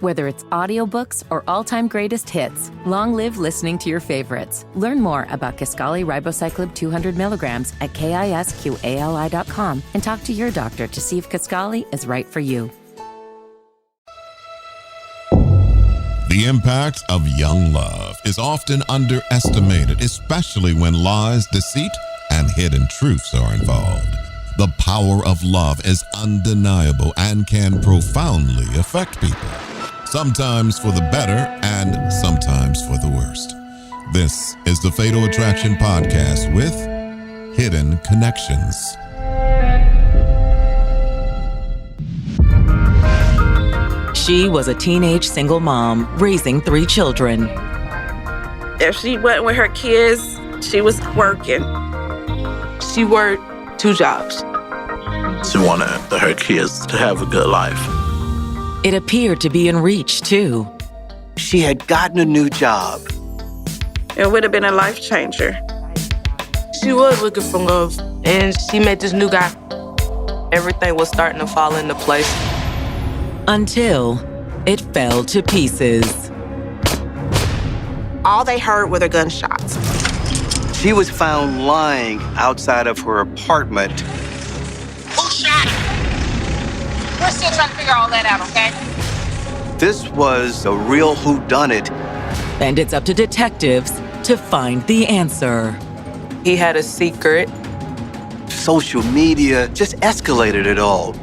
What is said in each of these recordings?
Whether it's audiobooks or all-time greatest hits, long live listening to your favorites. Learn more about Kisqali Ribociclib 200 milligrams at KISQALI.com and talk to your doctor to see if Kisqali is right for you. The impact of young love is often underestimated, especially when lies, deceit, and hidden truths are involved. The power of love is undeniable and can profoundly affect people, sometimes for the better and sometimes for the worst. This is the Fatal Attraction Podcast with Hidden Connections. She was a teenage single mom raising 3 children. If she wasn't with her kids, she was working. She worked 2 jobs. She wanted her kids to have a good life. It appeared to be in reach, too. She had gotten a new job. It would have been a life changer. She was looking for love, and she met this new guy. Everything was starting to fall into place. Until it fell to pieces. All they heard were the gunshots. She was found lying outside of her apartment. Who shot her? We're still trying to figure all that out, okay? This was a real whodunit. And it's up to detectives to find the answer. He had a secret. Social media just escalated it all.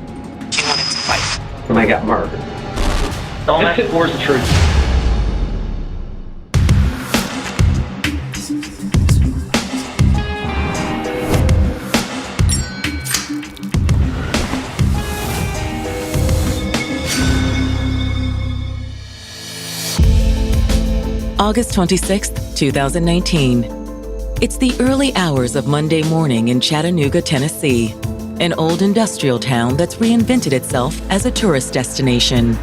She wanted to fight. Somebody got murdered. Don't ask it, where's the truth? August 26th, 2019. It's the early hours of Monday morning in Chattanooga, Tennessee, an old industrial town that's reinvented itself as a tourist destination.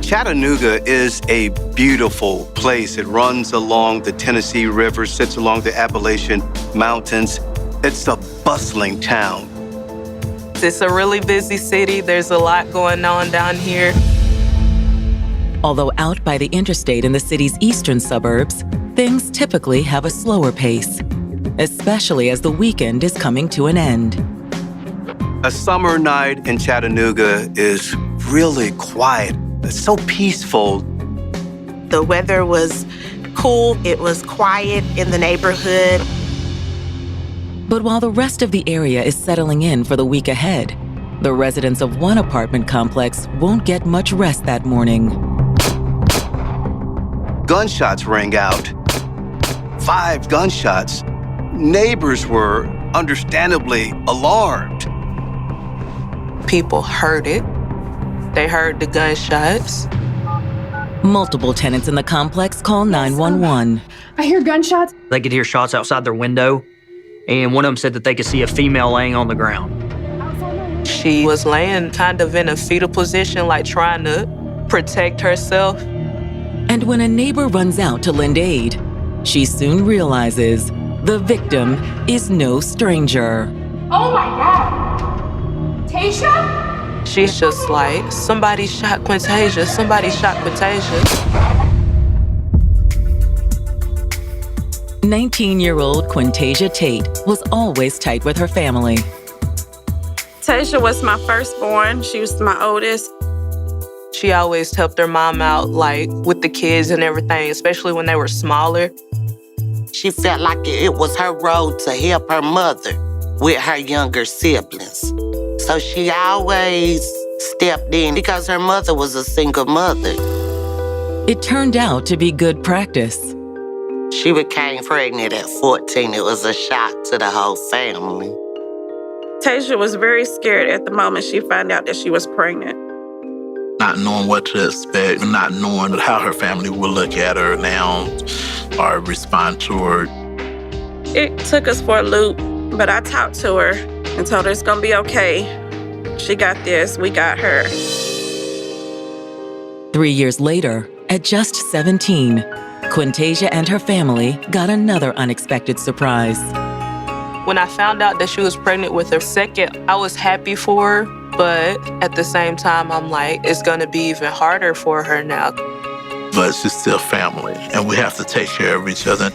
Chattanooga is a beautiful place. It runs along the Tennessee River, sits along the Appalachian Mountains. It's a bustling town. It's a really busy city. There's a lot going on down here. Although out by the interstate in the city's eastern suburbs, things typically have a slower pace, especially as the weekend is coming to an end. A summer night in Chattanooga is really quiet. It's so peaceful. The weather was cool. It was quiet in the neighborhood. But while the rest of the area is settling in for the week ahead, the residents of one apartment complex won't get much rest that morning. Gunshots rang out. 5 gunshots. Neighbors were understandably alarmed. People heard it. They heard the gunshots. Multiple tenants in the complex call 911. I hear gunshots. They could hear shots outside their window, and one of them said that they could see a female laying on the ground. She was laying kind of in a fetal position, like trying to protect herself. And when a neighbor runs out to lend aid, she soon realizes the victim is no stranger. Oh my God! Tasha? She's just like, somebody shot Quintasia, somebody shot Quintasia. 19-year-old Quintasia Tate was always tight with her family. Tasha was my firstborn. She was my oldest. She always helped her mom out, like, with the kids and everything, especially when they were smaller. She felt like it was her role to help her mother with her younger siblings. So she always stepped in because her mother was a single mother. It turned out to be good practice. She became pregnant at 14. It was a shock to the whole family. Tasha was very scared at the moment she found out that she was pregnant. Not knowing what to expect, not knowing how her family will look at her now or respond to her. It took us for a loop, but I talked to her and told her it's gonna be okay. She got this, we got her. 3 years later, at just 17, Quintasia and her family got another unexpected surprise. When I found out that she was pregnant with her second, I was happy for her. But at the same time, I'm like, it's gonna be even harder for her now. But she's still family, and we have to take care of each other.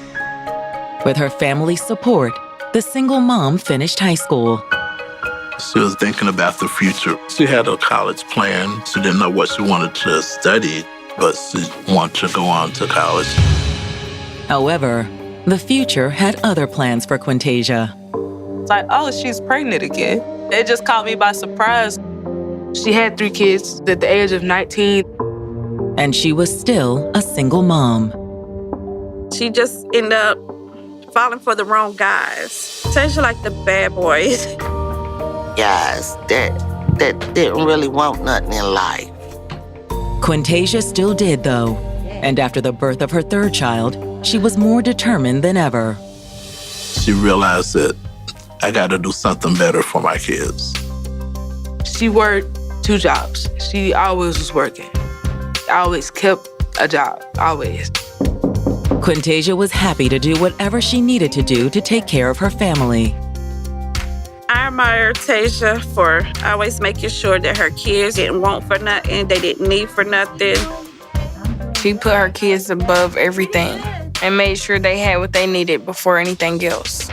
With her family's support, the single mom finished high school. She was thinking about the future. She had a college plan. She didn't know what she wanted to study, but she wanted to go on to college. However, the future had other plans for Quintasia. It's like, oh, she's pregnant again. It just caught me by surprise. She had 3 kids at the age of 19. And she was still a single mom. She just ended up falling for the wrong guys. Tasia like the bad boys. Guys that didn't really want nothing in life. Quintasia still did, though. And after the birth of her 3rd child, she was more determined than ever. She realized that I got to do something better for my kids. She worked 2 jobs. She always was working. Always kept a job, always. Quintasia was happy to do whatever she needed to do to take care of her family. I admire Tasia for always making sure that her kids didn't want for nothing, they didn't need for nothing. She put her kids above everything and made sure they had what they needed before anything else.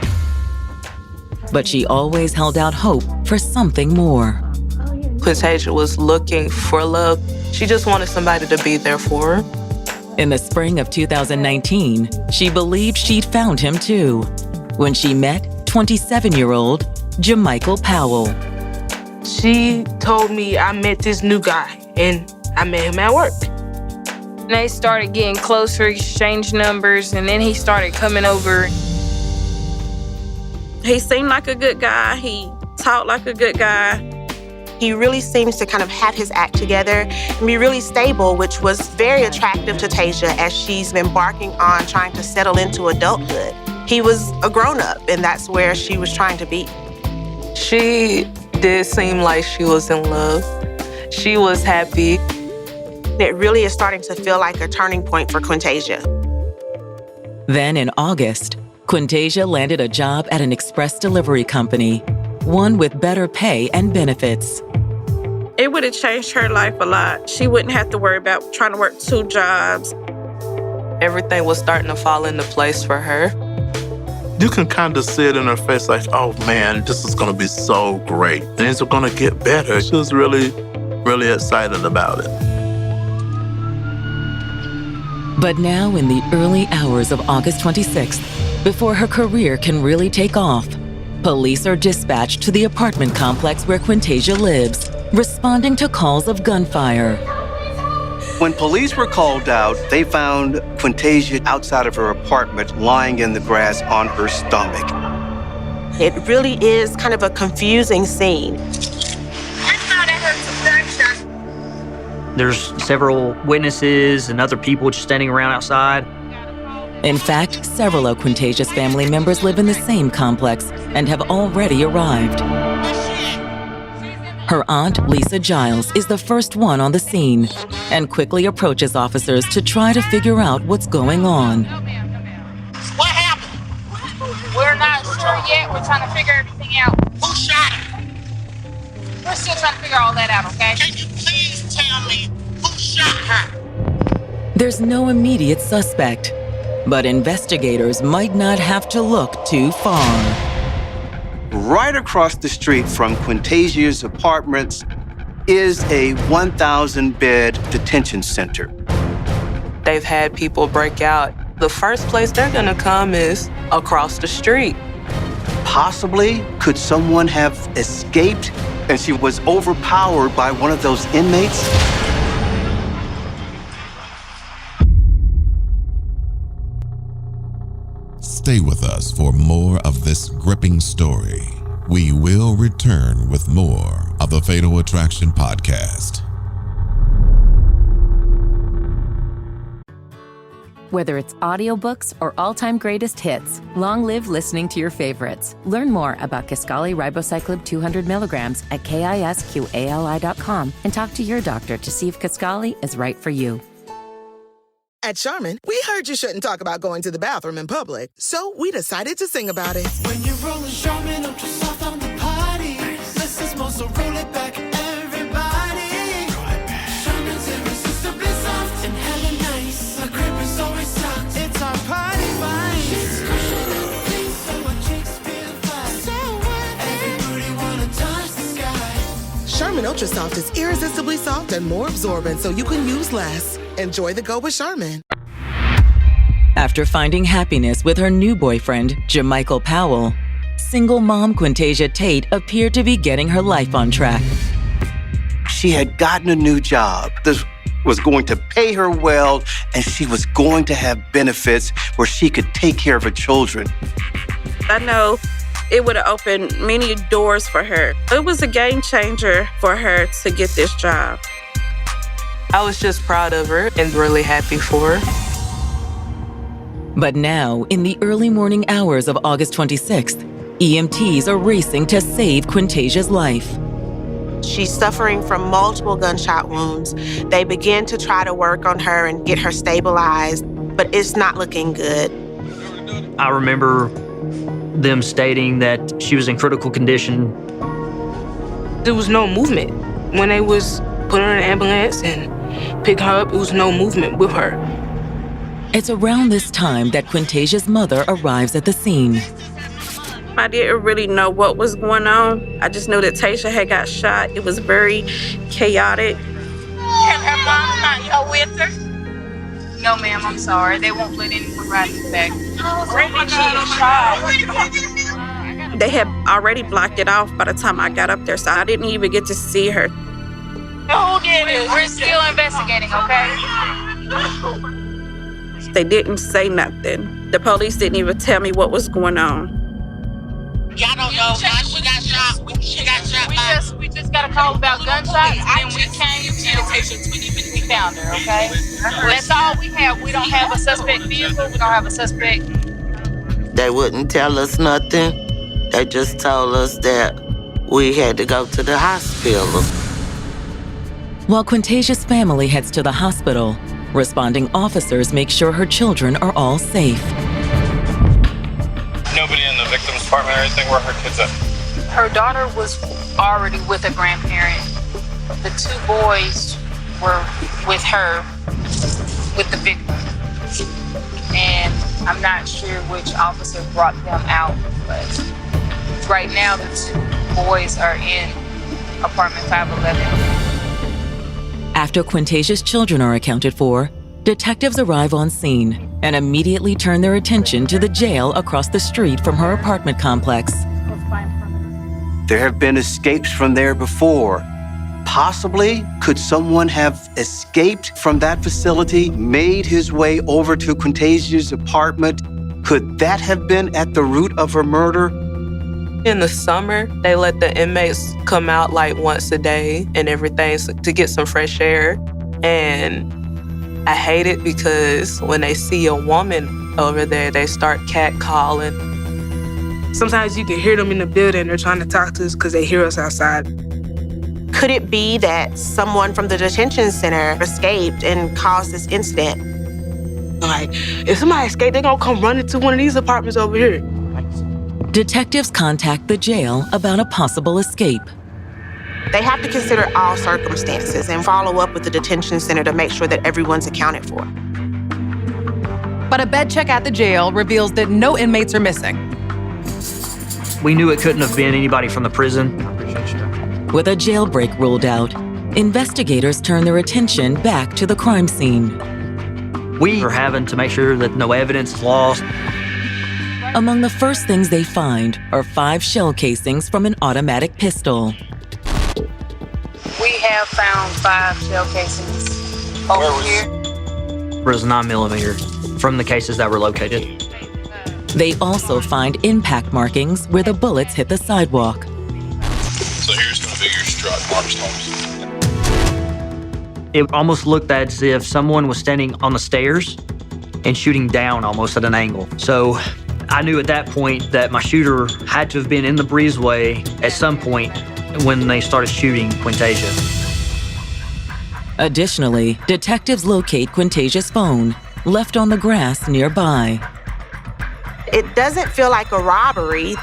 But she always held out hope for something more. Quintasia was looking for love. She just wanted somebody to be there for her. In the spring of 2019, she believed she'd found him too, when she met 27-year-old Jamichael Powell. She told me I met this new guy, and I met him at work. They started getting closer, exchanged numbers, and then he started coming over. He seemed like a good guy. He talked like a good guy. He really seems to kind of have his act together and be really stable, which was very attractive to Tasia as she's embarking on trying to settle into adulthood. He was a grown-up, and that's where she was trying to be. She did seem like she was in love. She was happy. It really is starting to feel like a turning point for Quintasia. Then in August, Quintasia landed a job at an express delivery company, one with better pay and benefits. It would have changed her life a lot. She wouldn't have to worry about trying to work 2 jobs. Everything was starting to fall into place for her. You can kind of see it in her face like, oh man, this is going to be so great. Things are going to get better. She was really, really excited about it. But now in the early hours of August 26th, before her career can really take off, police are dispatched to the apartment complex where Quintasia lives, responding to calls of gunfire. When police were called out, they found Quintasia outside of her apartment, lying in the grass on her stomach. It really is kind of a confusing scene. There's several witnesses and other people just standing around outside. In fact, several of Quintasia's family members live in the same complex and have already arrived. Her aunt, Lisa Giles, is the first one on the scene and quickly approaches officers to try to figure out what's going on. What happened? We're not sure yet. We're trying to figure everything out. Who shot her? We're still trying to figure all that out, okay? Can you please tell me who shot her? There's no immediate suspect, but investigators might not have to look too far. Right across the street from Quintasia's apartments is a 1,000-bed detention center. They've had people break out. The first place they're gonna come is across the street. Possibly, could someone have escaped and she was overpowered by one of those inmates? Stay with us for more of this gripping story. We will return with more of the Fatal Attraction Podcast. Whether it's audiobooks or all-time greatest hits, long live listening to your favorites. Learn more about Kisqali Ribociclib 200 milligrams at KISQALI.com and talk to your doctor to see if Kisqali is right for you. At Charmin, we heard you shouldn't talk about going to the bathroom in public, so we decided to sing about it. When you're rolling Charmin, ultra soft on the potty. Less is more, so roll it back. Ultra Soft is irresistibly soft and more absorbent so you can use less. Enjoy the go with Charmin. After finding happiness with her new boyfriend, Jamichael Powell, single mom Quintasia Tate appeared to be getting her life on track. She had gotten a new job. This was going to pay her well, and she was going to have benefits where she could take care of her children. I know it would have opened many doors for her. It was a game changer for her to get this job. I was just proud of her and really happy for her. But now, in the early morning hours of August 26th, EMTs are racing to save Quintasia's life. She's suffering from multiple gunshot wounds. They begin to try to work on her and get her stabilized, but it's not looking good. I remember them stating that she was in critical condition. There was no movement. When they was putting her in an ambulance and picking her up, there was no movement with her. It's around this time that Quintasia's mother arrives at the scene. I didn't really know what was going on. I just knew that Tasia had got shot. It was very chaotic. Can her mom not go with her? No, ma'am, I'm sorry. They won't let anyone ride in the back. They had already blocked it off by the time I got up there, so I didn't even get to see her. Who did it? We're still investigating, okay? They didn't say nothing. The police didn't even tell me what was going on. Y'all don't know why she got shot. She got shot we just got a call about gunshots, and we came and we found her, okay? That's all we have. We don't have a suspect vehicle. We don't have a suspect. They wouldn't tell us nothing. They just told us that we had to go to the hospital. While Quintasia's family heads to the hospital, responding officers make sure her children are all safe. Nobody in the victim's apartment or anything? Where her kids at? Her daughter was already with a grandparent. The two boys were with her, with the victim. And I'm not sure which officer brought them out, but right now the two boys are in apartment 511. After Quintasia's children are accounted for, detectives arrive on scene and immediately turn their attention to the jail across the street from her apartment complex. There have been escapes from there before. Possibly, could someone have escaped from that facility, made his way over to Quintasia's apartment? Could that have been at the root of her murder? In the summer, they let the inmates come out like once a day and everything to get some fresh air. And I hate it because when they see a woman over there, they start catcalling. Sometimes you can hear them in the building. They're trying to talk to us because they hear us outside. Could it be that someone from the detention center escaped and caused this incident? Like, if somebody escaped, they're gonna come running to one of these apartments over here. Detectives contact the jail about a possible escape. They have to consider all circumstances and follow up with the detention center to make sure that everyone's accounted for. But a bed check at the jail reveals that no inmates are missing. We knew it couldn't have been anybody from the prison. With a jailbreak ruled out, investigators turn their attention back to the crime scene. We are having to make sure that no evidence is lost. Among the first things they find are 5 shell casings from an automatic pistol. We have found 5 shell casings over here. There was a 9mm from the cases that were located. They also find impact markings where the bullets hit the sidewalk. So here's going to be your strut marks, Holmes. It almost looked as if someone was standing on the stairs and shooting down almost at an angle. So I knew at that point that my shooter had to have been in the breezeway at some point when they started shooting Quintasia. Additionally, detectives locate Quintasia's phone, left on the grass nearby. It doesn't feel like a robbery.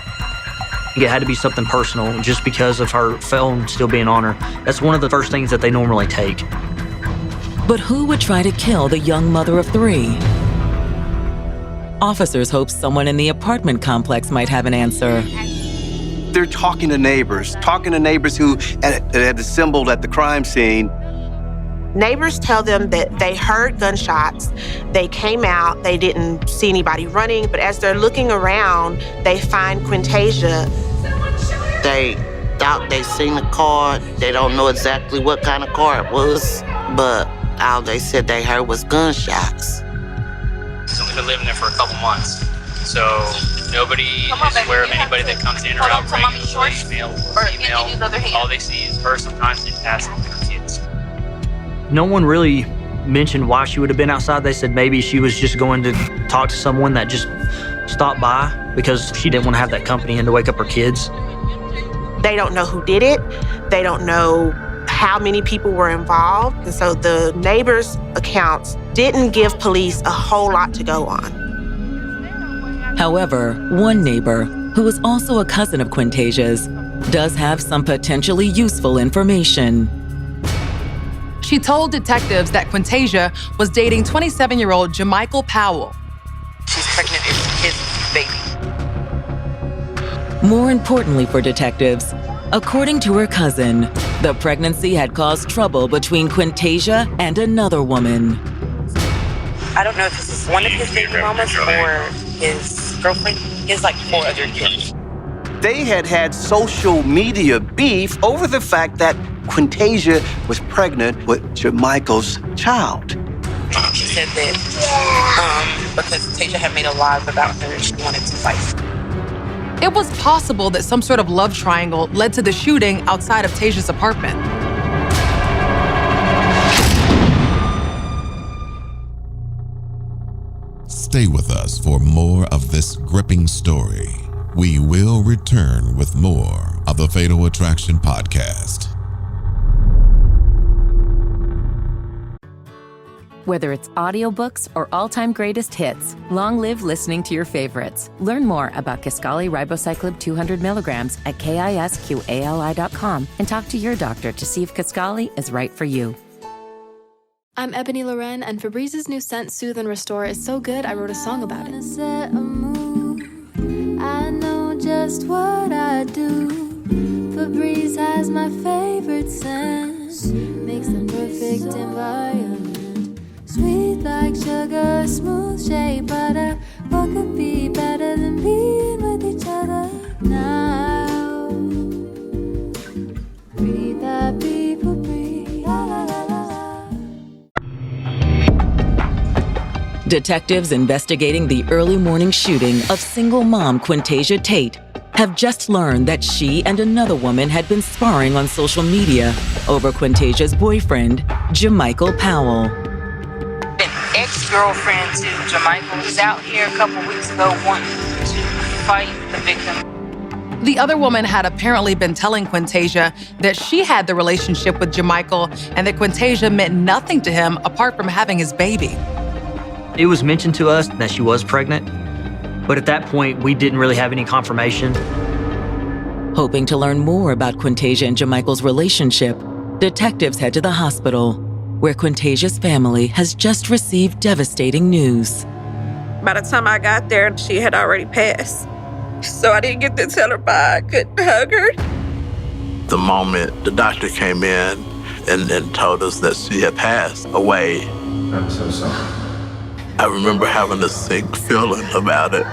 It had to be something personal just because of her phone still being on her. That's one of the first things that they normally take. But who would try to kill the young mother of 3? Officers hope someone in the apartment complex might have an answer. They're talking to neighbors who had assembled at the crime scene. Neighbors tell them that they heard gunshots. They came out, they didn't see anybody running, but as they're looking around, they find Quintasia. They thought they seen a car. They don't know exactly what kind of car it was, but all they said they heard was gunshots. She's only been living there for a couple months, so nobody is aware of anybody that comes in or out regularly, male or female. All they see is her sometimes in passing with her kids. No one really mentioned why she would have been outside. They said maybe she was just going to talk to someone that just stopped by because she didn't want to have that company and to wake up her kids. They don't know who did it. They don't know how many people were involved. And so the neighbors' accounts didn't give police a whole lot to go on. However, one neighbor, who is also a cousin of Quintasia's, does have some potentially useful information. She told detectives that Quintasia was dating 27-year-old Jamichael Powell. She's pregnant with his baby. More importantly for detectives, according to her cousin, the pregnancy had caused trouble between Quintasia and another woman. I don't know if this is one of his baby mamas or his girlfriend. He has like 4 other kids. They had social media beef over the fact that Quintasia was pregnant with Jamichael's child. She said that because Tasia had made a live about her, she wanted to fight. It was possible that some sort of love triangle led to the shooting outside of Tasia's apartment. Stay with us for more of this gripping story. We will return with more of the Fatal Attraction Podcast. Whether it's audiobooks or all-time greatest hits, long live listening to your favorites. Learn more about Kisqali Ribociclib 200 milligrams at KISQALI.com and talk to your doctor to see if Kisqali is right for you. I'm Ebony Loren, and Febrez's new scent, Soothe and Restore, is so good I wrote a song about it. I know just what I do. Febreze has my favorite scent. Makes the perfect environment. Sweet like sugar, smooth shea butter. What could be better than being with each other now? Breathe happy, Febreze. La la la la. Detectives investigating the early morning shooting of single mom Quintasia Tate have just learned that she and another woman had been sparring on social media over Quintasia's boyfriend, Jamichael Powell. An ex-girlfriend to Jamichael was out here a couple weeks ago wanting to fight the victim. The other woman had apparently been telling Quintasia that she had the relationship with Jamichael and that Quintasia meant nothing to him apart from having his baby. It was mentioned to us that she was pregnant, but at that point, we didn't really have any confirmation. Hoping to learn more about Quintasia and Jamichael's relationship, detectives head to the hospital, where Quintasia's family has just received devastating news. By the time I got there, she had already passed. So I didn't get to tell her bye. I couldn't hug her. The moment the doctor came in and told us that she had passed away, I'm so sorry. I remember having a sick feeling about it,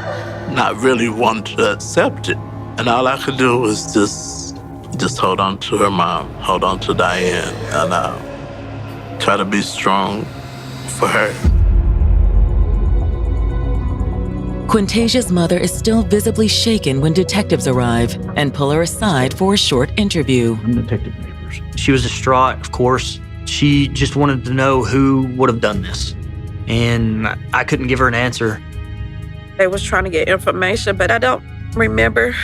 not really wanting to accept it. And all I could do was just hold on to her mom, hold on to Diane, and try to be strong for her. Quintasia's mother is still visibly shaken when detectives arrive and pull her aside for a short interview. Detective Neighbors. She was distraught, of course. She just wanted to know who would have done this. And I couldn't give her an answer. They was trying to get information, but I don't remember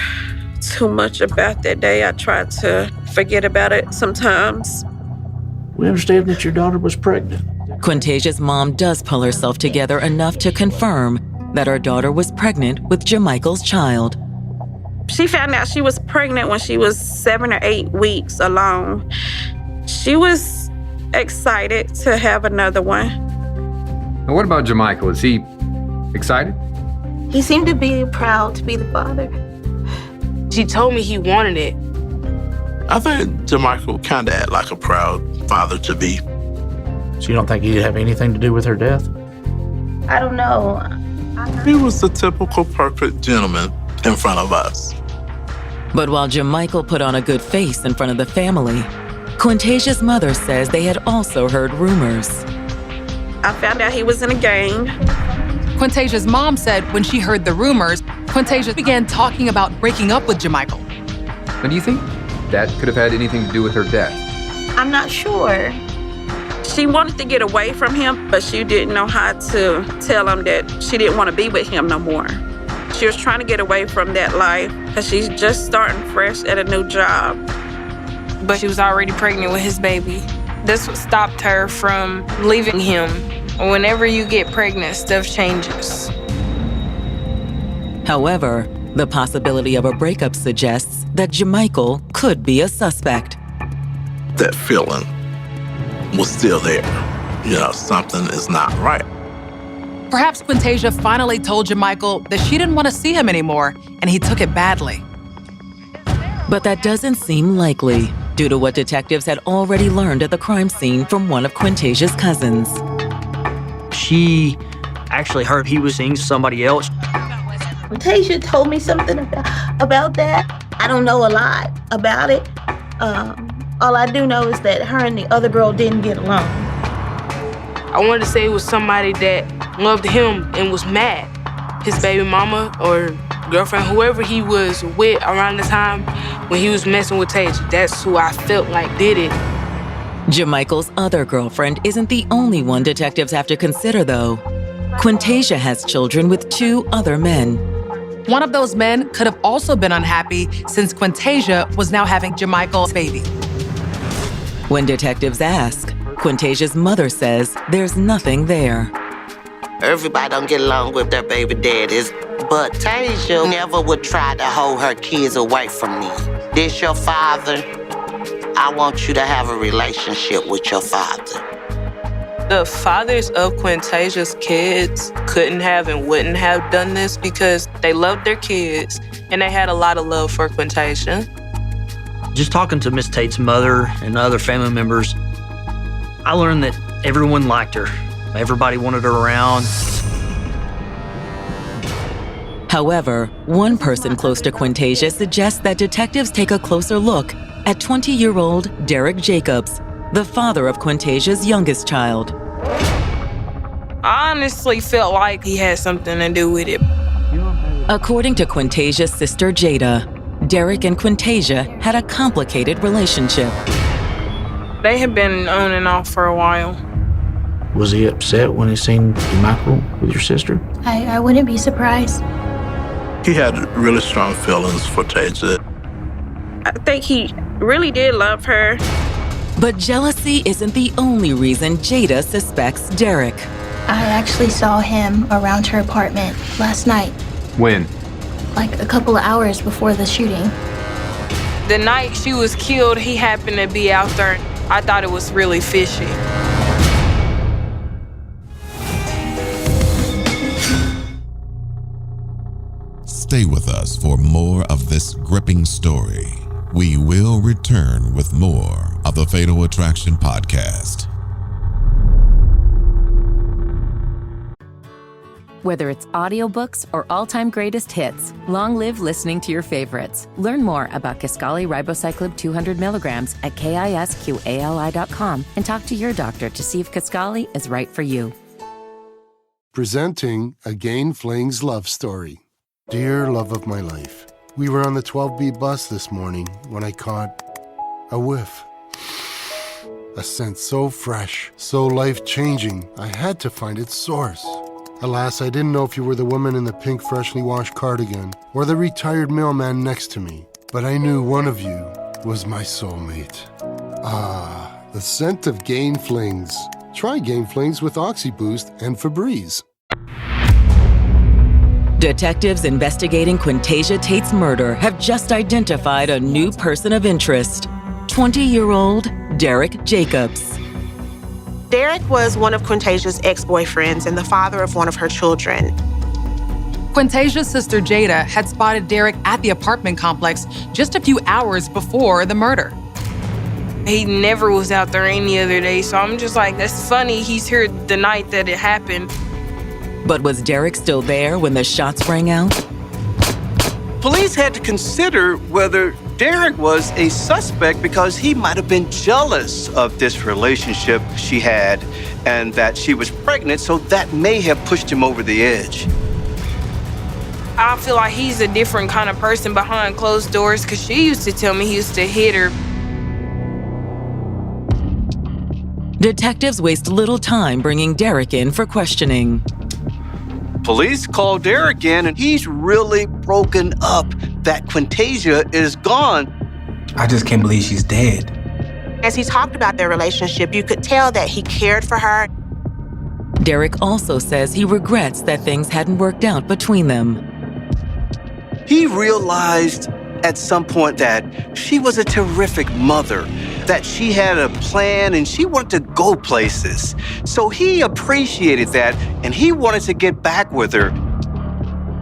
too much about that day. I tried to forget about it sometimes. We understand that your daughter was pregnant. Quintasia's mom does pull herself together enough to confirm that her daughter was pregnant with Jamichael's child. She found out she was pregnant when she was 7 or 8 weeks alone. She was excited to have another one. Now, what about Jamichael? Is he excited? He seemed to be proud to be the father. She told me he wanted it. I think Jermichael kind of acted like a proud father-to-be. So you don't think he'd have anything to do with her death? I don't know. He was the typical perfect gentleman in front of us. But while Jermichael put on a good face in front of the family, Quintasia's mother says they had also heard rumors. I found out he was in a gang. Quintasia's mom said when she heard the rumors, Quintasia began talking about breaking up with Jermichael. But do you think that could have had anything to do with her death? I'm not sure. She wanted to get away from him, but she didn't know how to tell him that she didn't want to be with him no more. She was trying to get away from that life because she's just starting fresh at a new job. But she was already pregnant with his baby. That's what stopped her from leaving him. Whenever you get pregnant, stuff changes. However, the possibility of a breakup suggests that Jermichael could be a suspect. That feeling was still there. Something is not right. Perhaps Quintasia finally told Jermichael that she didn't want to see him anymore, and he took it badly. But that doesn't seem likely, due to what detectives had already learned at the crime scene from one of Quintasia's cousins. She actually heard he was seeing somebody else. Quintasia told me something about that. I don't know a lot about it. All I do know is that her and the other girl didn't get along. I wanted to say it was somebody that loved him and was mad. His baby mama or girlfriend, whoever he was with around the time when he was messing with Tasia, that's who I felt like did it. Jermichael's other girlfriend isn't the only one detectives have to consider, though. Quintasia has children with 2 other men. One of those men could have also been unhappy since Quintasia was now having Jermichael's baby. When detectives ask, Quintasia's mother says there's nothing there. Everybody don't get along with their baby daddies, but Tasia never would try to hold her kids away from me. This your father. I want you to have a relationship with your father. The fathers of Quintasia's kids couldn't have and wouldn't have done this because they loved their kids and they had a lot of love for Quintasia. Just talking to Miss Tate's mother and other family members, I learned that everyone liked her. Everybody wanted her around. However, one person close to Quintasia suggests that detectives take a closer look at 20-year-old Derek Jacobs, the father of Quintasia's youngest child. I honestly felt like he had something to do with it. According to Quintasia's sister Jada, Derek and Quintasia had a complicated relationship. They had been on and off for a while. Was he upset when he seen Jermichael with your sister? I wouldn't be surprised. He had really strong feelings for Tasia. I think he really did love her. But jealousy isn't the only reason Jada suspects Derek. I actually saw him around her apartment last night. When? Like a couple of hours before the shooting. The night she was killed, he happened to be out there. I thought it was really fishy. Stay with us for more of this gripping story. We will return with more of the Fatal Attraction Podcast. Whether it's audiobooks or all-time greatest hits, long live listening to your favorites. Learn more about Kisqali Ribociclib 200 milligrams at KISQALI.com and talk to your doctor to see if Kisqali is right for you. Presenting Again Fling's love story. Dear love of my life, we were on the 12B bus this morning when I caught a whiff. A scent so fresh, so life-changing, I had to find its source. Alas, I didn't know if you were the woman in the pink freshly washed cardigan or the retired mailman next to me, but I knew one of you was my soulmate. Ah, the scent of Gain Flings. Try Gain Flings with OxyBoost and Febreze. Detectives investigating Quintasia Tate's murder have just identified a new person of interest, 20-year-old Derek Jacobs. Derek was one of Quintasia's ex-boyfriends and the father of one of her children. Quintasia's sister Jada had spotted Derek at the apartment complex just a few hours before the murder. He never was out there any other day, so I'm just like, that's funny. He's here the night that it happened. But was Derek still there when the shots rang out? Police had to consider whether Derek was a suspect because he might have been jealous of this relationship she had and that she was pregnant, so that may have pushed him over the edge. I feel like he's a different kind of person behind closed doors because she used to tell me he used to hit her. Detectives waste little time bringing Derek in for questioning. Police call Derek in, and he's really broken up that Quintasia is gone. I just can't believe she's dead. As he talked about their relationship, you could tell that he cared for her. Derek also says he regrets that things hadn't worked out between them. He realized at some point that she was a terrific mother, that she had a plan and she wanted to go places. So he appreciated that and he wanted to get back with her.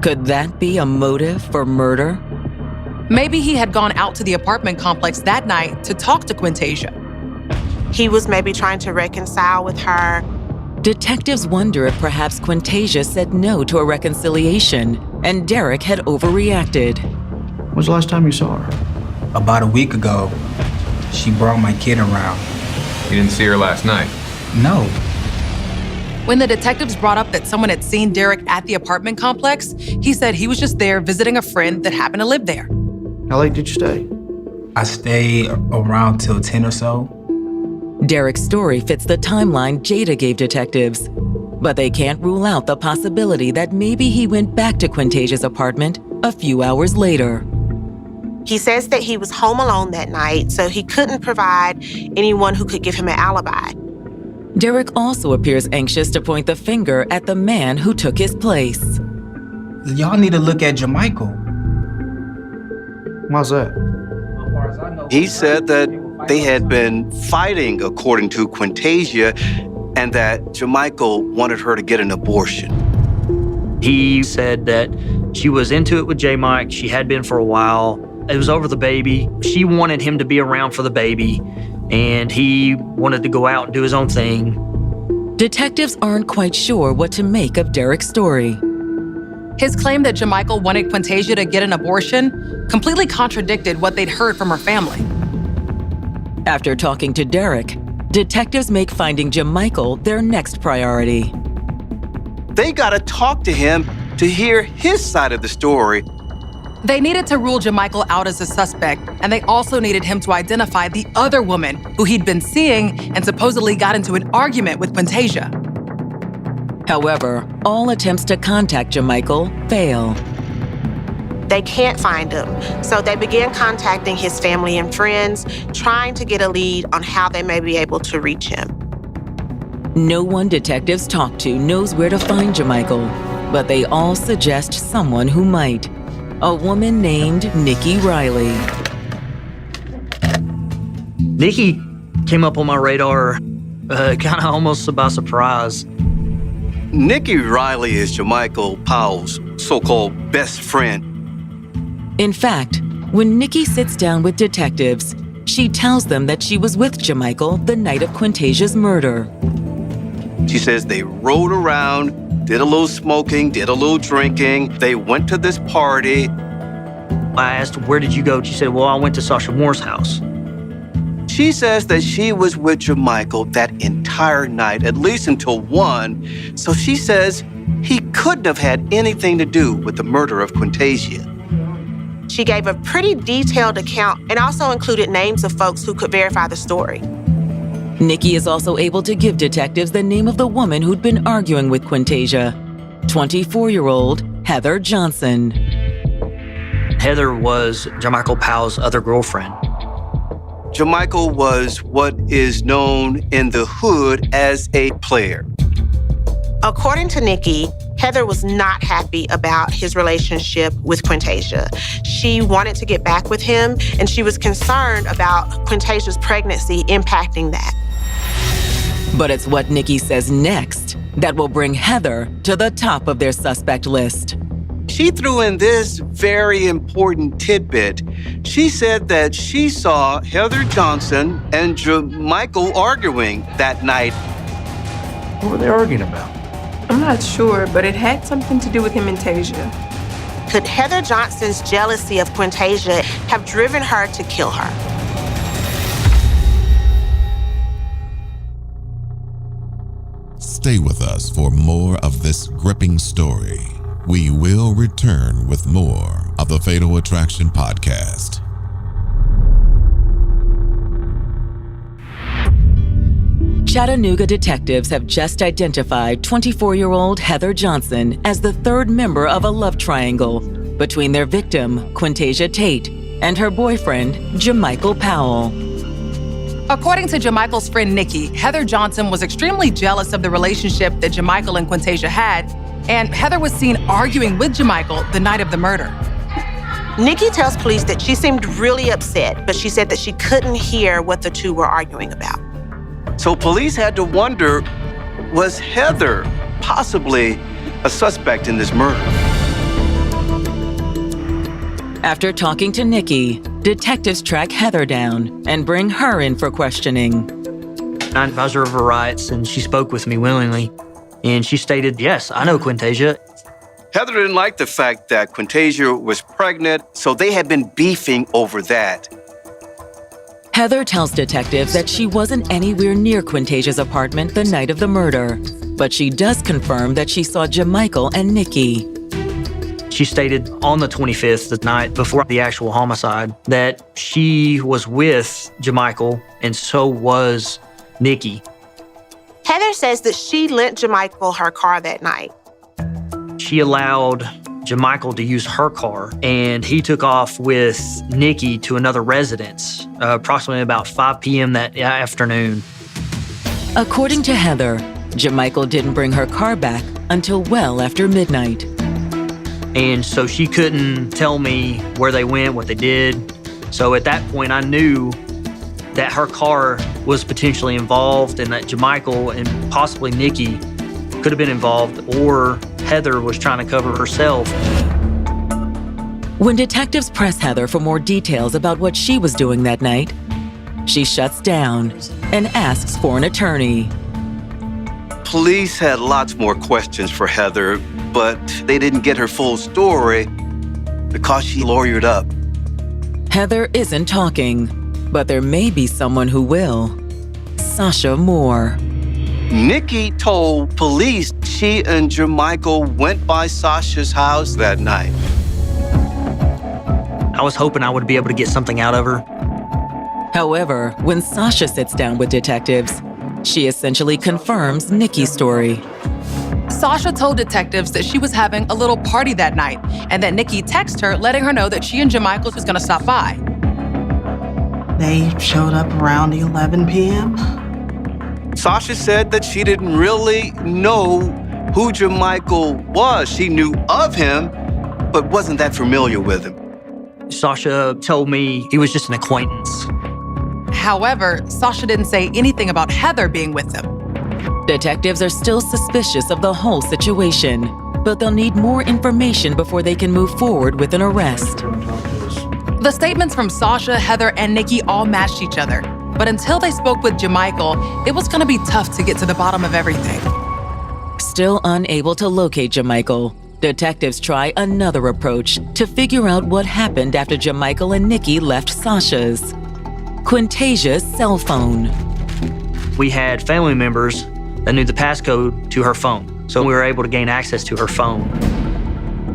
Could that be a motive for murder? Maybe he had gone out to the apartment complex that night to talk to Quintasia. He was maybe trying to reconcile with her. Detectives wonder if perhaps Quintasia said no to a reconciliation and Derek had overreacted. When's the last time you saw her? About a week ago. She brought my kid around. You didn't see her last night? No. When the detectives brought up that someone had seen Derek at the apartment complex, he said he was just there visiting a friend that happened to live there. How late did you stay? I stayed around till 10 or so. Derek's story fits the timeline Jada gave detectives, but they can't rule out the possibility that maybe he went back to Quintasia's apartment a few hours later. He says that he was home alone that night, so he couldn't provide anyone who could give him an alibi. Derek also appears anxious to point the finger at the man who took his place. Y'all need to look at Jermichael. Why's that? He said that they had been fighting, according to Quintasia, and that Jermichael wanted her to get an abortion. He said that she was into it with J. Mike. She had been for a while. It was over the baby. She wanted him to be around for the baby, and he wanted to go out and do his own thing. Detectives aren't quite sure what to make of Derek's story. His claim that Jermichael wanted Quintasia to get an abortion completely contradicted what they'd heard from her family. After talking to Derek, detectives make finding Jermichael their next priority. They gotta talk to him to hear his side of the story. They needed to rule Jermichael out as a suspect, and they also needed him to identify the other woman who he'd been seeing and supposedly got into an argument with Quintasia. However, all attempts to contact Jermichael fail. They can't find him, so they began contacting his family and friends, trying to get a lead on how they may be able to reach him. No one detectives talk to knows where to find Jermichael, but they all suggest someone who might. A woman named Nikki Riley. Nikki came up on my radar kind of almost by surprise. Nikki Riley is Jermichael Powell's so-called best friend. In fact, when Nikki sits down with detectives, she tells them that she was with Jermichael the night of Quintasia's murder. She says they rode around, did a little smoking, did a little drinking. They went to this party. I asked, where did you go? She said, well, I went to Sasha Moore's house. She says that she was with Jermichael that entire night, at least until 1. So she says he couldn't have had anything to do with the murder of Quintasia. She gave a pretty detailed account and also included names of folks who could verify the story. Nikki is also able to give detectives the name of the woman who'd been arguing with Quintasia, 24-year-old Heather Johnson. Heather was Jermichael Powell's other girlfriend. Jermichael was what is known in the hood as a player. According to Nikki, Heather was not happy about his relationship with Quintasia. She wanted to get back with him, and she was concerned about Quintasia's pregnancy impacting that. But it's what Nikki says next that will bring Heather to the top of their suspect list. she threw in this very important tidbit. She said that she saw Heather Johnson and Jermichael arguing that night. What were they arguing about? I'm not sure, but it had something to do with him and Tasia. Could Heather Johnson's jealousy of Quintasia have driven her to kill her? Stay with us for more of this gripping story. We will return with more of the Fatal Attraction Podcast. Chattanooga detectives have just identified 24-year-old Heather Johnson as the third member of a love triangle between their victim, Quintasia Tate, and her boyfriend, Jermichael Powell. According to Jermichael's friend Nikki, Heather Johnson was extremely jealous of the relationship that Jermichael and Quintasia had, and Heather was seen arguing with Jermichael the night of the murder. Nikki tells police that she seemed really upset, but she said that she couldn't hear what the two were arguing about. So police had to wonder, was Heather possibly a suspect in this murder? After talking to Nikki, detectives track Heather down and bring her in for questioning. I advised her of her rights, and she spoke with me willingly. And she stated, yes, I know Quintasia. Heather didn't like the fact that Quintasia was pregnant, so they had been beefing over that. Heather tells detectives that she wasn't anywhere near Quintasia's apartment the night of the murder, but she does confirm that she saw Jermichael and Nikki. She stated on the 25th, the night before the actual homicide, that she was with Jermichael and so was Nikki. Heather says that she lent Jermichael her car that night. She allowed Jermichael to use her car, and he took off with Nikki to another residence, approximately about 5 p.m. that afternoon. According to Heather, Jermichael didn't bring her car back until well after midnight. And so she couldn't tell me where they went, what they did. So at that point, I knew that her car was potentially involved and that Jermichael and possibly Nikki could have been involved, or Heather was trying to cover herself. When detectives press Heather for more details about what she was doing that night, she shuts down and asks for an attorney. Police had lots more questions for Heather, but they didn't get her full story because she lawyered up. Heather isn't talking, but there may be someone who will. Sasha Moore. Nikki told police she and Jermichael went by Sasha's house that night. I was hoping I would be able to get something out of her. However, when Sasha sits down with detectives, she essentially confirms Nikki's story. Sasha told detectives that she was having a little party that night and that Nikki texted her letting her know that she and Jermichael was going to stop by. They showed up around 11 p.m. Sasha said that she didn't really know who Jermichael was. She knew of him, but wasn't that familiar with him. Sasha told me he was just an acquaintance. However, Sasha didn't say anything about Heather being with them. Detectives are still suspicious of the whole situation, but they'll need more information before they can move forward with an arrest. The statements from Sasha, Heather, and Nikki all matched each other. But until they spoke with Jermichael, it was going to be tough to get to the bottom of everything. Still unable to locate Jermichael, detectives try another approach to figure out what happened after Jermichael and Nikki left Sasha's. Quintasia's cell phone. We had family members that knew the passcode to her phone, so we were able to gain access to her phone.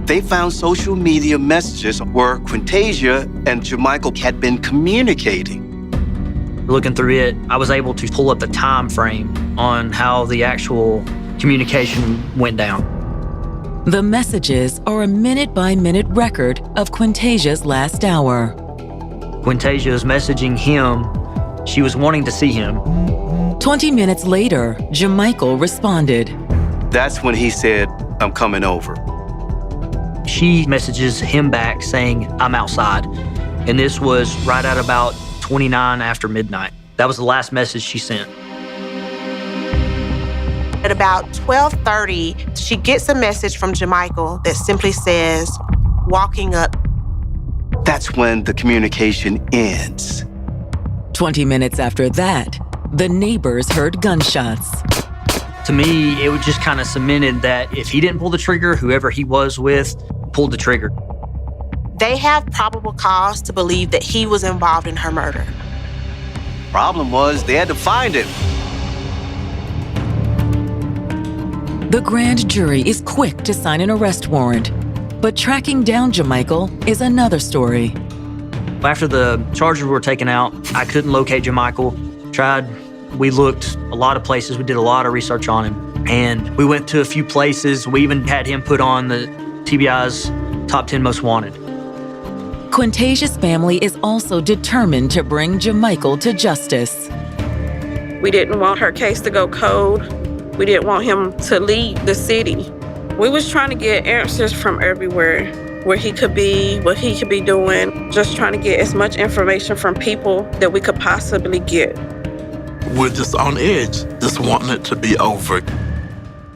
They found social media messages where Quintasia and Jermichael had been communicating. Looking through it, I was able to pull up the time frame on how the actual communication went down. The messages are a minute-by-minute record of Quintasia's last hour. Quintasia was messaging him. She was wanting to see him. 20 minutes later, Jermichael responded. That's when he said, "I'm coming over." She messages him back saying, "I'm outside." And this was right at about 29 after midnight. That was the last message she sent. At about 12:30, she gets a message from Jamichael that simply says, "Walking up." That's when the communication ends. 20 minutes after that, the neighbors heard gunshots. To me, it would just kind of cemented that if he didn't pull the trigger, whoever he was with pulled the trigger. They have probable cause to believe that he was involved in her murder. Problem was, they had to find him. The grand jury is quick to sign an arrest warrant, but tracking down Jamichael is another story. After the charges were taken out, I couldn't locate Jamichael. We looked a lot of places. We did a lot of research on him. And we went to a few places. We even had him put on the TBI's top 10 most wanted. Quintasia's family is also determined to bring Jamichael to justice. We didn't want her case to go cold. We didn't want him to leave the city. We was trying to get answers from everywhere, where he could be, what he could be doing, just trying to get as much information from people that we could possibly get. We're just on edge, just wanting it to be over.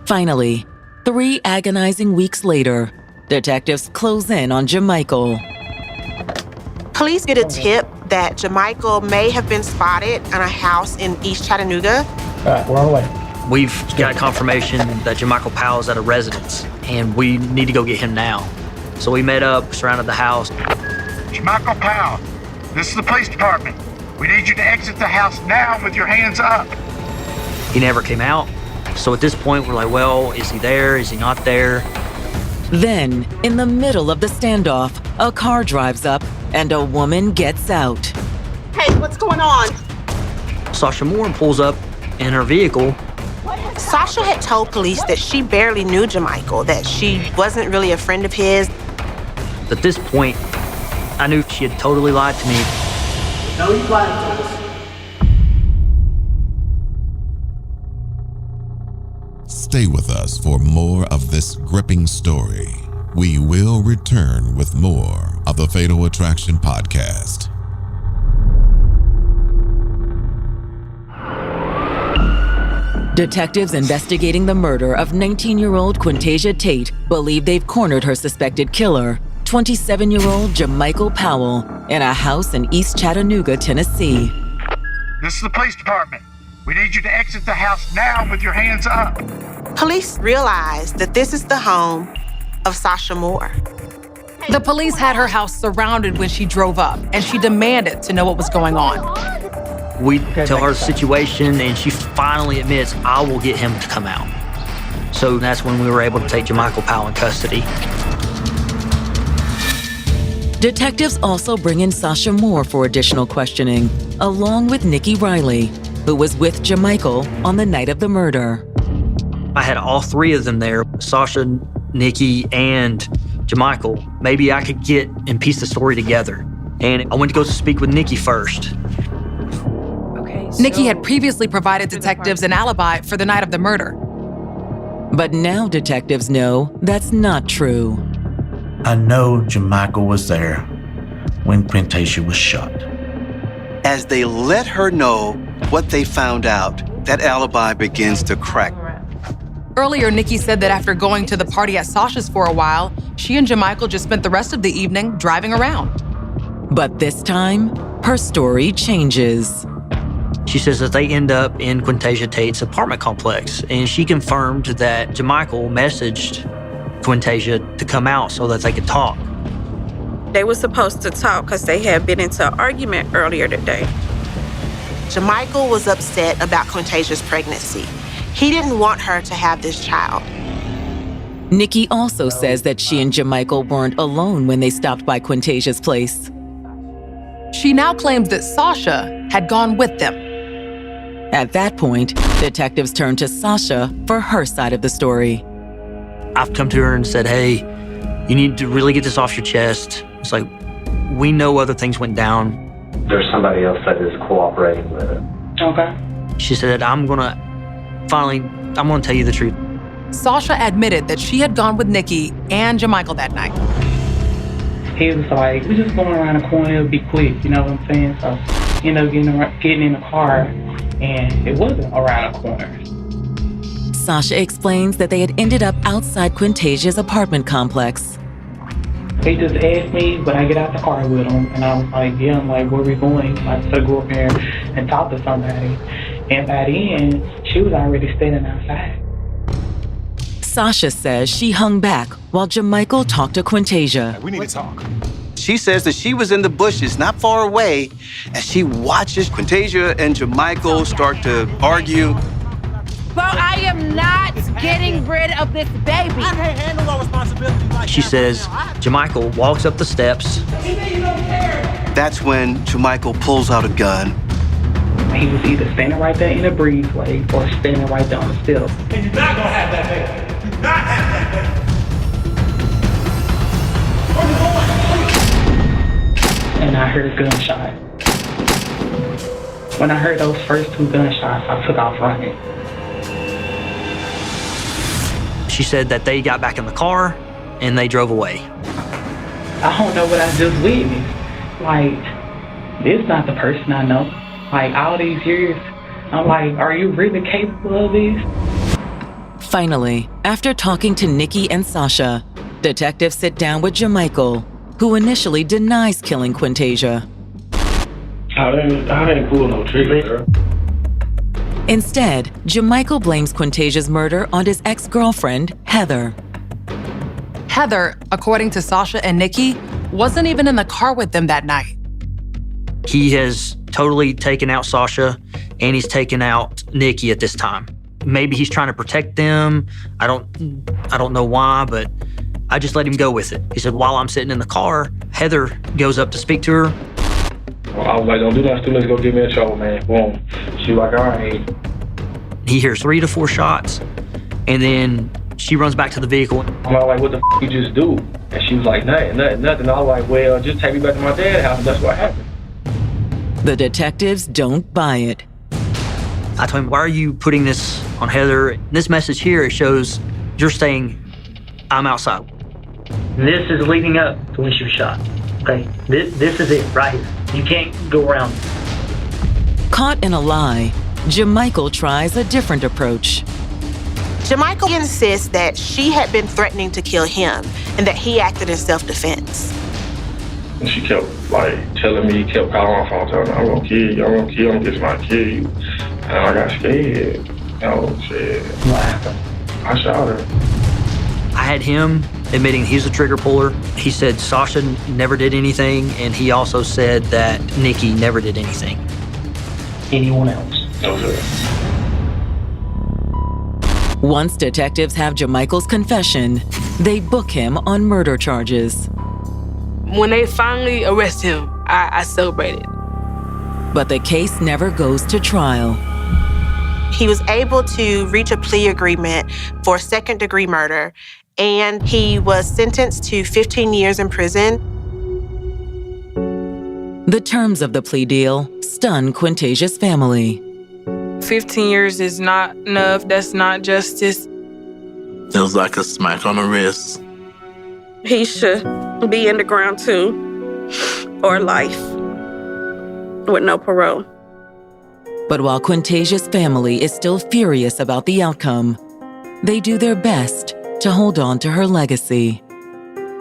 Finally, 3 agonizing weeks later, detectives close in on Jamichael. Police get a tip that Jamichael may have been spotted in a house in East Chattanooga. All right, we're on the way. We've got confirmation that Jamichael Powell's at a residence, and we need to go get him now. So we met up, surrounded the house. Jamichael Powell, this is the police department. We need you to exit the house now with your hands up. He never came out. So at this point, we're like, well, is he there? Is he not there? Then, in the middle of the standoff, a car drives up and a woman gets out. Hey, what's going on? Sasha Moore pulls up in her vehicle. Sasha had told police that she barely knew Jamichael, that she wasn't really a friend of his. At this point, I knew she had totally lied to me. No, you lied to us. Stay with us for more of this gripping story. We will return with more of the Fatal Attraction podcast. Detectives investigating the murder of 19-year-old Quintasia Tate believe they've cornered her suspected killer, 27-year-old Jamichael Powell, in a house in East Chattanooga, Tennessee. This is the police department. We need you to exit the house now with your hands up. Police realize that this is the home of Sasha Moore. The police had her house surrounded when she drove up, and she demanded to know what was going on. We tell her the situation, and she finally admits, I will get him to come out. So that's when we were able to take Jamichael Powell in custody. Detectives also bring in Sasha Moore for additional questioning, along with Nikki Riley, who was with Jamichael on the night of the murder. I had all 3 of them there, Sasha, Nikki, and Jamichael. Maybe I could get and piece the story together. And I went to go speak with Nikki first. Nikki had previously provided detectives an alibi for the night of the murder. But now detectives know that's not true. I know Jamichael was there when Quintasia was shot. As they let her know what they found out, that alibi begins to crack. Earlier, Nikki said that after going to the party at Sasha's for a while, she and Jamichael just spent the rest of the evening driving around. But this time, her story changes. She says that they end up in Quintasia Tate's apartment complex, and she confirmed that Jamichael messaged Quintasia to come out so that they could talk. They were supposed to talk because they had been into an argument earlier today. Jamichael was upset about Quintasia's pregnancy. He didn't want her to have this child. Nikki also says that she and Jamichael weren't alone when they stopped by Quintasia's place. She now claims that Sasha had gone with them. At that point, detectives turned to Sasha for her side of the story. I've come to her and said, hey, you need to really get this off your chest. It's like, we know other things went down. There's somebody else that is cooperating with it. Okay. She said, I'm gonna tell you the truth. Sasha admitted that she had gone with Nikki and Jamichael that night. He was like, we're just going around the corner, it'll be quick, you know what I'm saying? So, getting in the car, and it wasn't around the corner. Sasha explains that they had ended up outside Quintasia's apartment complex. They just asked me, would I get out the car with them? And I was like, yeah. I'm like, where are we going? I to go up here and talk to somebody. And by then, she was already standing outside. Sasha says she hung back while Jamichael talked to Quintasia. We need to talk. She says that she was in the bushes not far away as she watches Quintasia and Jamichael start to argue. Bro, I am not getting rid of this baby. I can't handle no responsibility like She says Jamichael walks up the steps. That's when Jamichael pulls out a gun. He was either standing right there in the breezeway or standing right there on the steps. And you're not gonna have that baby. You're not having that baby. And I heard a gunshot. When I heard those first 2 gunshots, I took off running. She said that they got back in the car and they drove away. I don't know what I just witnessed. Like, this is not the person I know. Like, all these years, I'm like, are you really capable of this? Finally, after talking to Nikki and Sasha, detectives sit down with Jamichael, who initially denies killing Quintasia. I didn't pull no trigger, girl. Instead, Jamichael blames Quintasia's murder on his ex-girlfriend, Heather. Heather, according to Sasha and Nikki, wasn't even in the car with them that night. He has totally taken out Sasha and he's taken out Nikki at this time. Maybe he's trying to protect them. I don't know why, but I just let him go with it. He said, while I'm sitting in the car, Heather goes up to speak to her. Well, I was like, don't do nothing stupid, let's go get me in trouble, man. Boom. She was like, all right. He hears 3 to 4 shots, and then she runs back to the vehicle. I'm like, what the f you just do? And she was like, nothing. I was like, well, just take me back to my dad's house, and that's what happened. The detectives don't buy it. I told him, why are you putting this on Heather? This message here, it shows you're saying, I'm outside. This is leading up to when she was shot. Okay, this is it right here. You can't go around. Caught in a lie, Jamichael tries a different approach. Jamichael insists that she had been threatening to kill him and that he acted in self-defense. And she kept telling me, kept calling my phone, telling me, I'm gonna kill you, I'm gonna get somebody to kill you. And I got scared. Oh shit. What happened? I shot her. I had him admitting he's a trigger puller. He said Sasha never did anything, and he also said that Nikki never did anything. Anyone else? No, sir. Once detectives have Jamichael's confession, they book him on murder charges. When they finally arrest him, I celebrated. But the case never goes to trial. He was able to reach a plea agreement for second-degree murder, and he was sentenced to 15 years in prison. The terms of the plea deal stun Quintasia's family. 15 years is not enough. That's not justice. It was like a smack on the wrist. He should be in the ground too, or life with no parole. But while Quintasia's family is still furious about the outcome, they do their best to hold on to her legacy.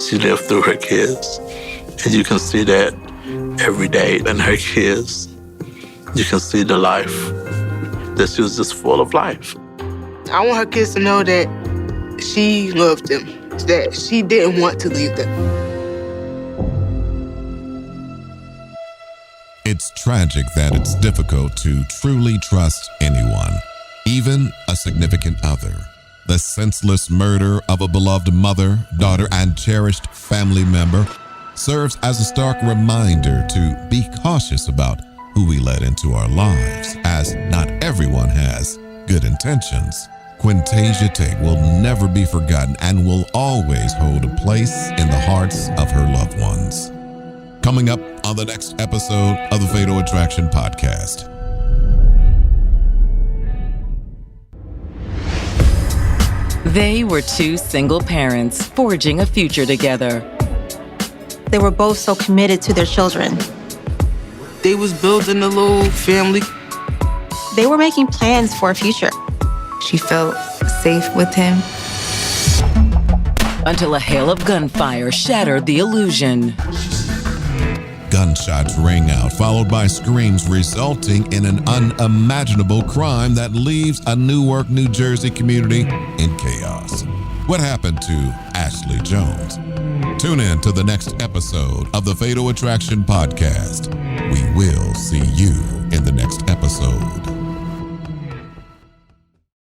She lived through her kids, and you can see that every day in her kids. You can see the life, that she was just full of life. I want her kids to know that she loved them, that she didn't want to leave them. It's tragic that it's difficult to truly trust anyone, even a significant other. The senseless murder of a beloved mother, daughter, and cherished family member serves as a stark reminder to be cautious about who we let into our lives, as not everyone has good intentions. Quintasia Tate will never be forgotten and will always hold a place in the hearts of her loved ones. Coming up on the next episode of the Fatal Attraction Podcast. They were two single parents forging a future together. They were both so committed to their children. They was building a little family. They were making plans for a future. She felt safe with him. Until a hail of gunfire shattered the illusion. Gunshots ring out, followed by screams, resulting in an unimaginable crime that leaves a Newark, New Jersey community in chaos. What happened to Ashley Jones? Tune in to the next episode of the Fatal Attraction Podcast. We will see you in the next episode.